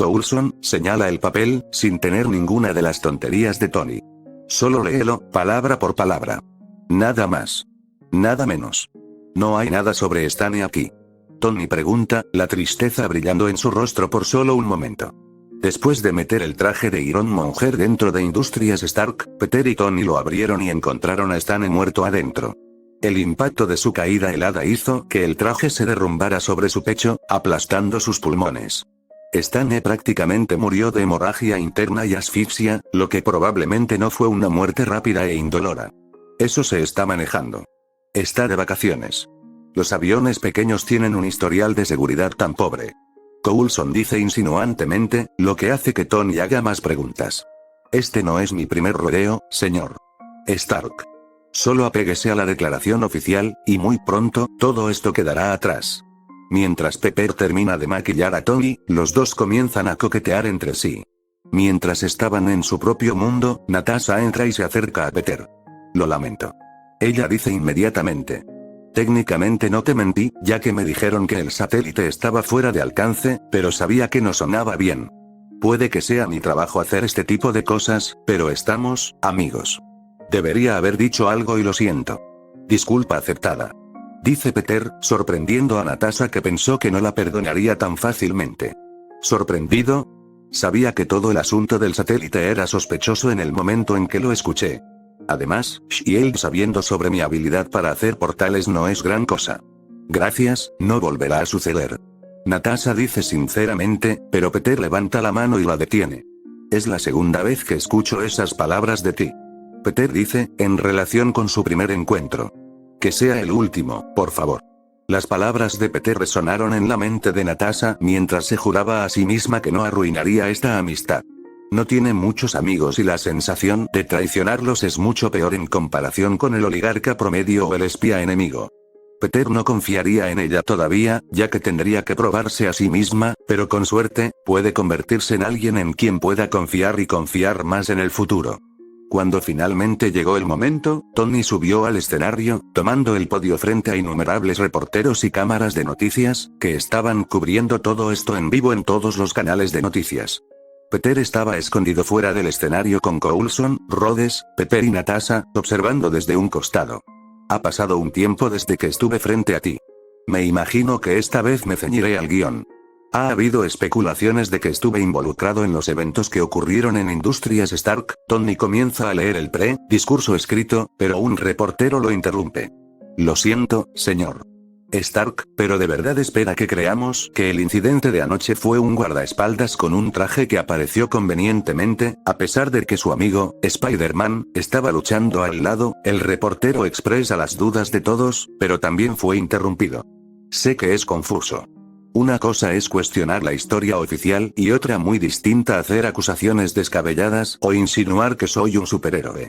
Coulson señala el papel, sin tener ninguna de las tonterías de Tony. Solo léelo, palabra por palabra. Nada más. Nada menos. No hay nada sobre Stanley aquí. Tony pregunta, la tristeza brillando en su rostro por solo un momento. Después de meter el traje de Iron Monger dentro de Industrias Stark, Peter y Tony lo abrieron y encontraron a Stanley muerto adentro. El impacto de su caída helada hizo que el traje se derrumbara sobre su pecho, aplastando sus pulmones. Stanley prácticamente murió de hemorragia interna y asfixia, lo que probablemente no fue una muerte rápida e indolora. Eso se está manejando. Está de vacaciones. Los aviones pequeños tienen un historial de seguridad tan pobre. Coulson dice insinuantemente, lo que hace que Tony haga más preguntas. Este no es mi primer rodeo, señor Stark. Solo apéguese a la declaración oficial, y muy pronto, todo esto quedará atrás. Mientras Pepper termina de maquillar a Tony, los dos comienzan a coquetear entre sí. Mientras estaban en su propio mundo, Natasha entra y se acerca a Peter. Lo lamento. Ella dice inmediatamente. Técnicamente no te mentí, ya que me dijeron que el satélite estaba fuera de alcance, pero sabía que no sonaba bien. Puede que sea mi trabajo hacer este tipo de cosas, pero estamos, amigos. Debería haber dicho algo y lo siento. Disculpa aceptada. Dice Peter, sorprendiendo a Natasha, que pensó que no la perdonaría tan fácilmente. ¿Sorprendido? Sabía que todo el asunto del satélite era sospechoso en el momento en que lo escuché. Además, Shield sabiendo sobre mi habilidad para hacer portales no es gran cosa. Gracias, no volverá a suceder. Natasha dice sinceramente, pero Peter levanta la mano y la detiene. Es la segunda vez que escucho esas palabras de ti. Peter dice, en relación con su primer encuentro. Que sea el último, por favor. Las palabras de Peter resonaron en la mente de Natasha mientras se juraba a sí misma que no arruinaría esta amistad. No tiene muchos amigos y la sensación de traicionarlos es mucho peor en comparación con el oligarca promedio o el espía enemigo. Peter no confiaría en ella todavía, ya que tendría que probarse a sí misma, pero con suerte, puede convertirse en alguien en quien pueda confiar y confiar más en el futuro. Cuando finalmente llegó el momento, Tony subió al escenario, tomando el podio frente a innumerables reporteros y cámaras de noticias, que estaban cubriendo todo esto en vivo en todos los canales de noticias. Peter estaba escondido fuera del escenario con Coulson, Rhodes, Pepper y Natasha, observando desde un costado. Ha pasado un tiempo desde que estuve frente a ti. Me imagino que esta vez me ceñiré al guión. Ha habido especulaciones de que estuve involucrado en los eventos que ocurrieron en Industrias Stark. Tony comienza a leer el discurso escrito, pero un reportero lo interrumpe. Lo siento, señor Stark, pero ¿de verdad espera que creamos que el incidente de anoche fue un guardaespaldas con un traje que apareció convenientemente, a pesar de que su amigo, Spider-Man, estaba luchando al lado? El reportero expresa las dudas de todos, pero también fue interrumpido. Sé que es confuso. Una cosa es cuestionar la historia oficial y otra muy distinta hacer acusaciones descabelladas o insinuar que soy un superhéroe.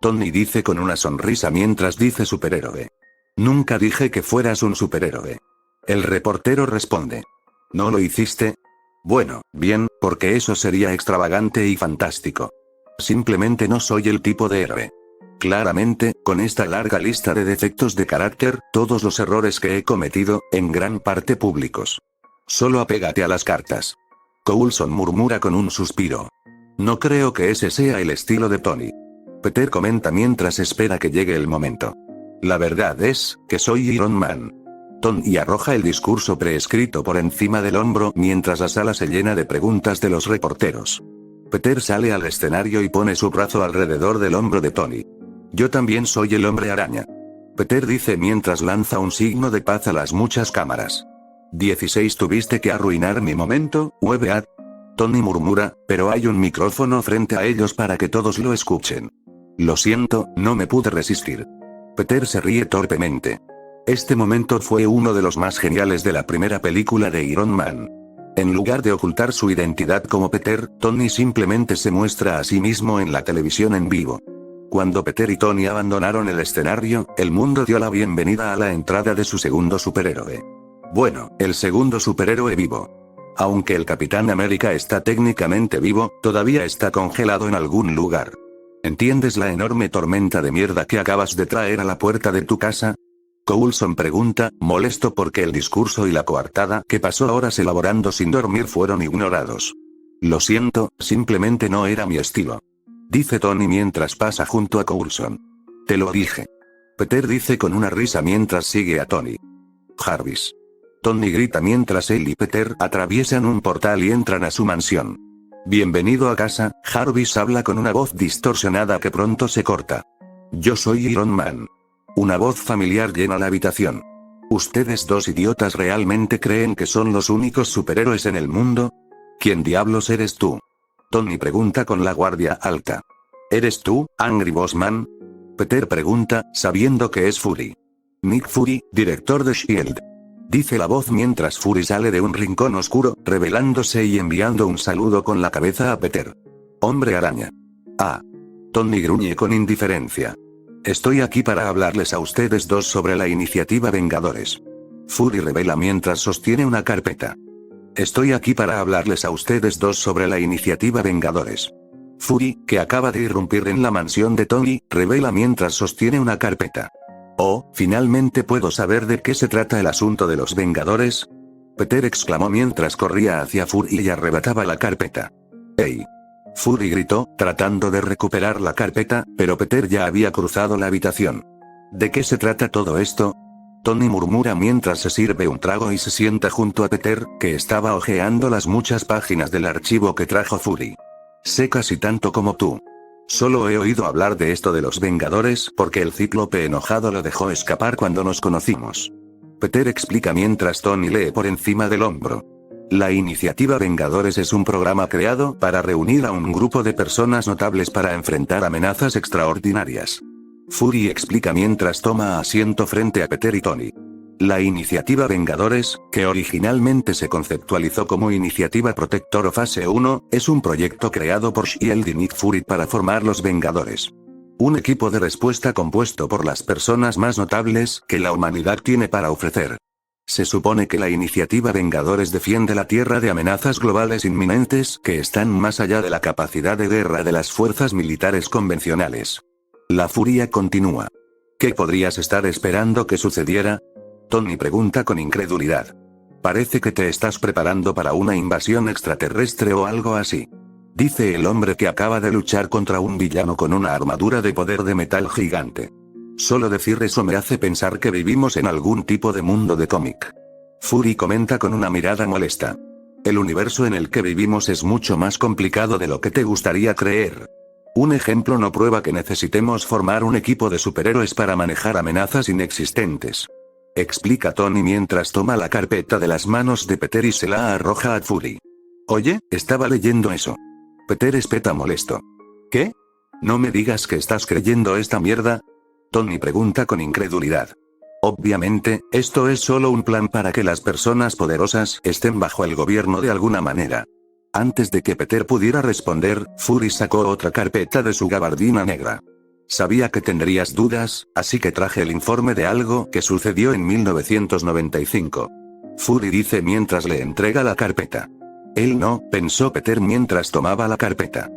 Tony dice con una sonrisa mientras dice superhéroe. Nunca dije que fueras un superhéroe. El reportero responde. ¿No lo hiciste? Bueno, bien, porque eso sería extravagante y fantástico. Simplemente no soy el tipo de héroe. Claramente, con esta larga lista de defectos de carácter, todos los errores que he cometido, en gran parte públicos. Solo apégate a las cartas. Coulson murmura con un suspiro. No creo que ese sea el estilo de Tony. Peter comenta mientras espera que llegue el momento. La verdad es, que soy Iron Man. Tony arroja el discurso preescrito por encima del hombro mientras la sala se llena de preguntas de los reporteros. Peter sale al escenario y pone su brazo alrededor del hombro de Tony. Yo también soy el hombre araña. Peter dice mientras lanza un signo de paz a las muchas cámaras. 16 Tuviste que arruinar mi momento, Webeat. Tony murmura, pero hay un micrófono frente a ellos para que todos lo escuchen. Lo siento, no me pude resistir. Peter se ríe torpemente. Este momento fue uno de los más geniales de la primera película de Iron Man. En lugar de ocultar su identidad como Peter, Tony simplemente se muestra a sí mismo en la televisión en vivo. Cuando Peter y Tony abandonaron el escenario, el mundo dio la bienvenida a la entrada de su segundo superhéroe. Bueno, el segundo superhéroe vivo. Aunque el Capitán América está técnicamente vivo, todavía está congelado en algún lugar. ¿Entiendes la enorme tormenta de mierda que acabas de traer a la puerta de tu casa? Coulson pregunta, molesto porque el discurso y la coartada que pasó horas elaborando sin dormir fueron ignorados. Lo siento, simplemente no era mi estilo. Dice Tony mientras pasa junto a Coulson. Te lo dije. Peter dice con una risa mientras sigue a Tony. Jarvis. Tony grita mientras él y Peter atraviesan un portal y entran a su mansión. Bienvenido a casa, Jarvis habla con una voz distorsionada que pronto se corta. Yo soy Iron Man. Una voz familiar llena la habitación. ¿Ustedes dos idiotas realmente creen que son los únicos superhéroes en el mundo? ¿Quién diablos eres tú? Tony pregunta con la guardia alta. ¿Eres tú, Angry Boss Man? Peter pregunta, sabiendo que es Fury. Nick Fury, director de S.H.I.E.L.D. Dice la voz mientras Fury sale de un rincón oscuro, revelándose y enviando un saludo con la cabeza a Peter. Hombre araña. Ah. Tony gruñe con indiferencia. Estoy aquí para hablarles a ustedes dos sobre la iniciativa Vengadores. Fury revela mientras sostiene una carpeta. Estoy aquí para hablarles a ustedes dos sobre la iniciativa Vengadores. Fury, que acaba de irrumpir en la mansión de Tony, revela mientras sostiene una carpeta. Oh, finalmente puedo saber de qué se trata el asunto de los Vengadores. Peter exclamó mientras corría hacia Fury y arrebataba la carpeta. ¡Hey! Fury gritó, tratando de recuperar la carpeta, pero Peter ya había cruzado la habitación. ¿De qué se trata todo esto? Tony murmura mientras se sirve un trago y se sienta junto a Peter, que estaba hojeando las muchas páginas del archivo que trajo Fury. Sé casi tanto como tú. Solo he oído hablar de esto de los Vengadores porque el Cíclope enojado lo dejó escapar cuando nos conocimos. Peter explica mientras Tony lee por encima del hombro. La iniciativa Vengadores es un programa creado para reunir a un grupo de personas notables para enfrentar amenazas extraordinarias. Fury explica mientras toma asiento frente a Peter y Tony. La iniciativa Vengadores, que originalmente se conceptualizó como Iniciativa Protector o Fase 1, es un proyecto creado por Shield y Nick Fury para formar los Vengadores. Un equipo de respuesta compuesto por las personas más notables que la humanidad tiene para ofrecer. Se supone que la iniciativa Vengadores defiende la Tierra de amenazas globales inminentes que están más allá de la capacidad de guerra de las fuerzas militares convencionales. La furia continúa. ¿Qué podrías estar esperando que sucediera? Tony pregunta con incredulidad. Parece que te estás preparando para una invasión extraterrestre o algo así. Dice el hombre que acaba de luchar contra un villano con una armadura de poder de metal gigante. Solo decir eso me hace pensar que vivimos en algún tipo de mundo de cómic. Fury comenta con una mirada molesta. El universo en el que vivimos es mucho más complicado de lo que te gustaría creer. Un ejemplo no prueba que necesitemos formar un equipo de superhéroes para manejar amenazas inexistentes. Explica Tony mientras toma la carpeta de las manos de Peter y se la arroja a Fury. Oye, estaba leyendo eso. Peter espeta molesto. ¿Qué? No me digas que estás creyendo esta mierda. Tony pregunta con incredulidad. Obviamente, esto es solo un plan para que las personas poderosas estén bajo el gobierno de alguna manera. Antes de que Peter pudiera responder, Fury sacó otra carpeta de su gabardina negra. Sabía que tendrías dudas, así que traje el informe de algo que sucedió en 1995. Fury dice mientras le entrega la carpeta. Él no, pensó Peter mientras tomaba la carpeta.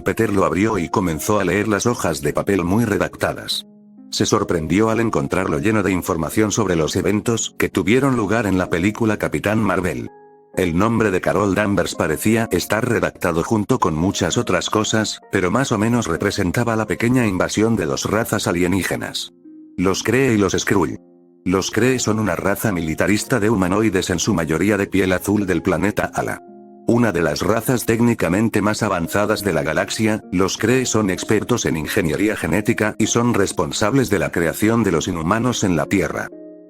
Peter lo abrió y comenzó a leer las hojas de papel muy redactadas. Se sorprendió al encontrarlo lleno de información sobre los eventos que tuvieron lugar en la película Capitán Marvel. El nombre de Carol Danvers parecía estar redactado junto con muchas otras cosas, pero más o menos representaba la pequeña invasión de dos razas alienígenas. Los Kree y los Skrull. Los Kree son una raza militarista de humanoides en su mayoría de piel azul del planeta Ala. Una de las razas técnicamente más avanzadas de la galaxia, los Kree son expertos en ingeniería genética y son responsables de la creación de los inhumanos en la Tierra.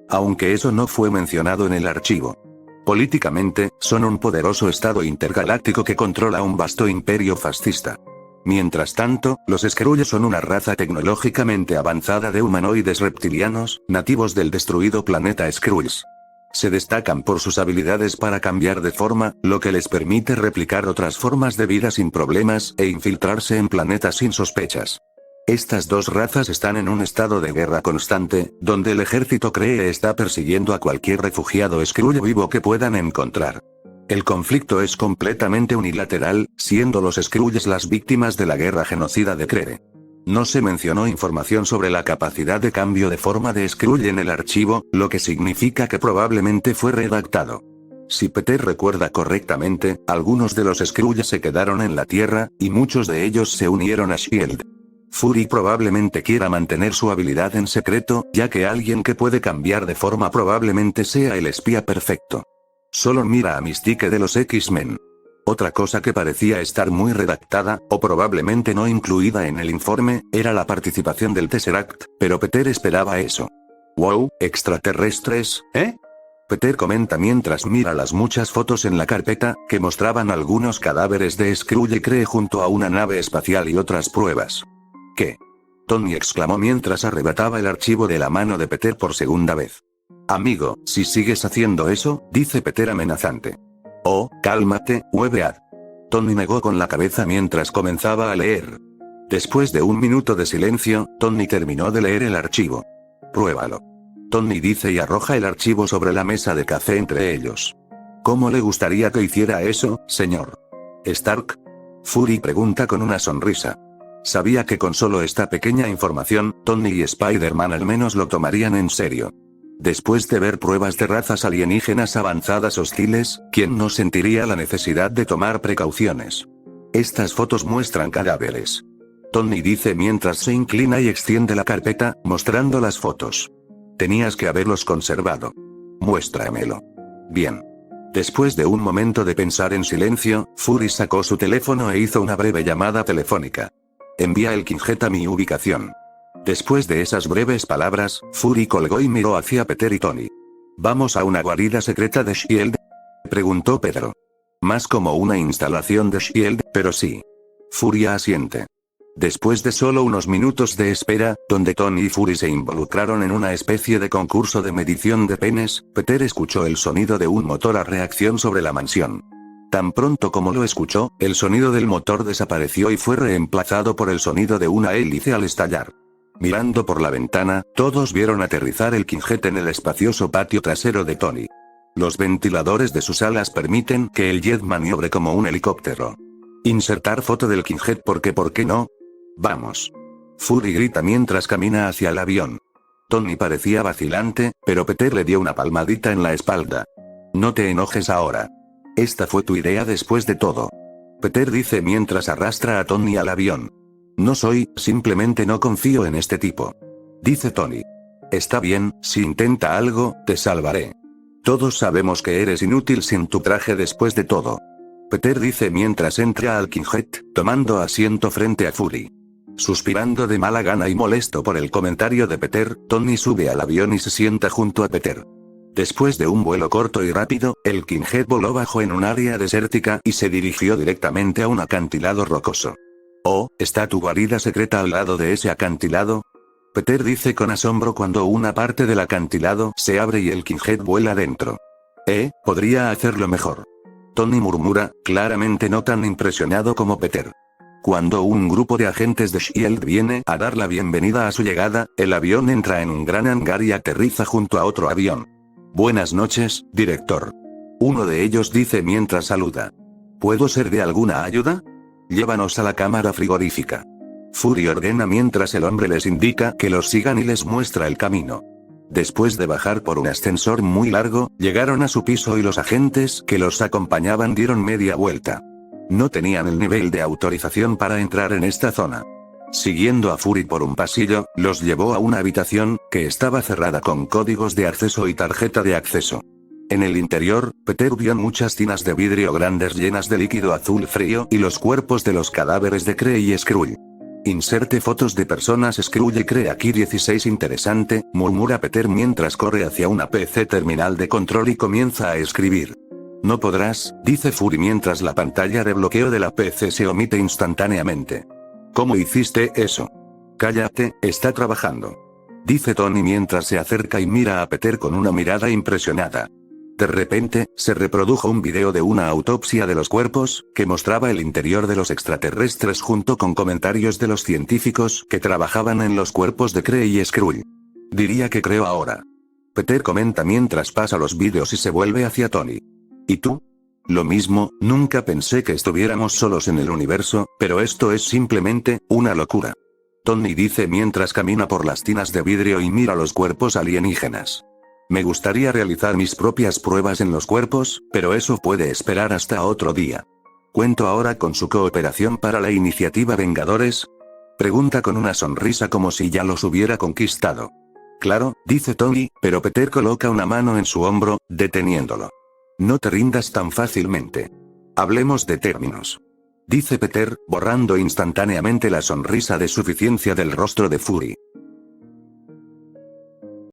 Aunque eso no fue mencionado en el archivo. Políticamente, son un poderoso estado intergaláctico que controla un vasto imperio fascista. Mientras tanto, los Skrull son una raza tecnológicamente avanzada de humanoides reptilianos, nativos del destruido planeta Skrulls. Se destacan por sus habilidades para cambiar de forma, lo que les permite replicar otras formas de vida sin problemas e infiltrarse en planetas sin sospechas. Estas dos razas están en un estado de guerra constante, donde el ejército Kree está persiguiendo a cualquier refugiado Skrull vivo que puedan encontrar. El conflicto es completamente unilateral, siendo los Skrulls las víctimas de la guerra genocida de Kree. No se mencionó información sobre la capacidad de cambio de forma de Skrull en el archivo, lo que significa que probablemente fue redactado. Si Peter recuerda correctamente, algunos de los Skrull se quedaron en la Tierra, y muchos de ellos se unieron a Shield. Fury probablemente quiera mantener su habilidad en secreto, ya que alguien que puede cambiar de forma probablemente sea el espía perfecto. Solo mira a Mystique de los X-Men. Otra cosa que parecía estar muy redactada, o probablemente no incluida en el informe, era la participación del Tesseract, pero Peter esperaba eso. Wow, extraterrestres, ¿eh? Peter comenta mientras mira las muchas fotos en la carpeta, que mostraban algunos cadáveres de Skrull y Kree junto a una nave espacial y otras pruebas. ¿Qué? Tony exclamó mientras arrebataba el archivo de la mano de Peter por segunda vez. Amigo, si sigues haciendo eso, dice Peter amenazante. Oh, cálmate, Webead. Tony negó con la cabeza mientras comenzaba a leer. Después de un minuto de silencio, Tony terminó de leer el archivo. Pruébalo. Tony dice y arroja el archivo sobre la mesa de café entre ellos. ¿Cómo le gustaría que hiciera eso, señor Stark? Fury pregunta con una sonrisa. Sabía que con solo esta pequeña información, Tony y Spider-Man al menos lo tomarían en serio. Después de ver pruebas de razas alienígenas avanzadas hostiles, ¿quién no sentiría la necesidad de tomar precauciones? Estas fotos muestran cadáveres. Tony dice mientras se inclina y extiende la carpeta, mostrando las fotos. Tenías que haberlos conservado. Muéstramelo. Bien. Después de un momento de pensar en silencio, Fury sacó su teléfono e hizo una breve llamada telefónica. Envía el Kinghead a mi ubicación. Después de esas breves palabras, Fury colgó y miró hacia Peter y Tony. ¿Vamos a una guarida secreta de S.H.I.E.L.D.? Preguntó Pedro. Más como una instalación de S.H.I.E.L.D., pero sí. Fury asiente. Después de solo unos minutos de espera, donde Tony y Fury se involucraron en una especie de concurso de medición de penes, Peter escuchó el sonido de un motor a reacción sobre la mansión. Tan pronto como lo escuchó, el sonido del motor desapareció y fue reemplazado por el sonido de una hélice al estallar. Mirando por la ventana, todos vieron aterrizar el Kinghead en el espacioso patio trasero de Tony. Los ventiladores de sus alas permiten que el jet maniobre como un helicóptero. Insertar foto del Kinghead porque ¿por qué no? Vamos. Fury grita mientras camina hacia el avión. Tony parecía vacilante, pero Peter le dio una palmadita en la espalda. No te enojes ahora. Esta fue tu idea después de todo. Peter dice mientras arrastra a Tony al avión. No soy, simplemente no confío en este tipo. Dice Tony. Está bien, si intenta algo, te salvaré. Todos sabemos que eres inútil sin tu traje después de todo. Peter dice mientras entra al Kinghead, tomando asiento frente a Fury. Suspirando de mala gana y molesto por el comentario de Peter, Tony sube al avión y se sienta junto a Peter. Después de un vuelo corto y rápido, el Kinghead voló bajo en un área desértica y se dirigió directamente a un acantilado rocoso. Oh, ¿está tu guarida secreta al lado de ese acantilado? Peter dice con asombro cuando una parte del acantilado se abre y el Kinghead vuela dentro. Podría hacerlo mejor. Tony murmura, claramente no tan impresionado como Peter. Cuando un grupo de agentes de S.H.I.E.L.D. viene a dar la bienvenida a su llegada, el avión entra en un gran hangar y aterriza junto a otro avión. Buenas noches, director. Uno de ellos dice mientras saluda. ¿Puedo ser de alguna ayuda? Llévanos a la cámara frigorífica. Fury ordena mientras el hombre les indica que los sigan y les muestra el camino. Después de bajar por un ascensor muy largo, llegaron a su piso y los agentes que los acompañaban dieron media vuelta. No tenían el nivel de autorización para entrar en esta zona. Siguiendo a Fury por un pasillo, los llevó a una habitación, que estaba cerrada con códigos de acceso y tarjeta de acceso. En el interior, Peter vio muchas tinas de vidrio grandes llenas de líquido azul frío y los cuerpos de los cadáveres de Cree y Skrull. Inserte fotos de personas Skrull y Cree aquí 16 interesante, murmura Peter mientras corre hacia una PC terminal de control y comienza a escribir. No podrás, dice Fury mientras la pantalla de bloqueo de la PC se omite instantáneamente. ¿Cómo hiciste eso? Cállate, está trabajando. Dice Tony mientras se acerca y mira a Peter con una mirada impresionada. De repente, se reprodujo un video de una autopsia de los cuerpos, que mostraba el interior de los extraterrestres junto con comentarios de los científicos que trabajaban en los cuerpos de Cree y Skrull. Diría que creo ahora. Peter comenta mientras pasa los vídeos y se vuelve hacia Tony. ¿Y tú? Lo mismo, nunca pensé que estuviéramos solos en el universo, pero esto es simplemente una locura. Tony dice mientras camina por las tinas de vidrio y mira los cuerpos alienígenas. Me gustaría realizar mis propias pruebas en los cuerpos, pero eso puede esperar hasta otro día. ¿Cuento ahora con su cooperación para la iniciativa Vengadores? Pregunta con una sonrisa como si ya los hubiera conquistado. Claro, dice Tony, pero Peter coloca una mano en su hombro, deteniéndolo. No te rindas tan fácilmente. Hablemos de términos. Dice Peter, borrando instantáneamente la sonrisa de suficiencia del rostro de Fury.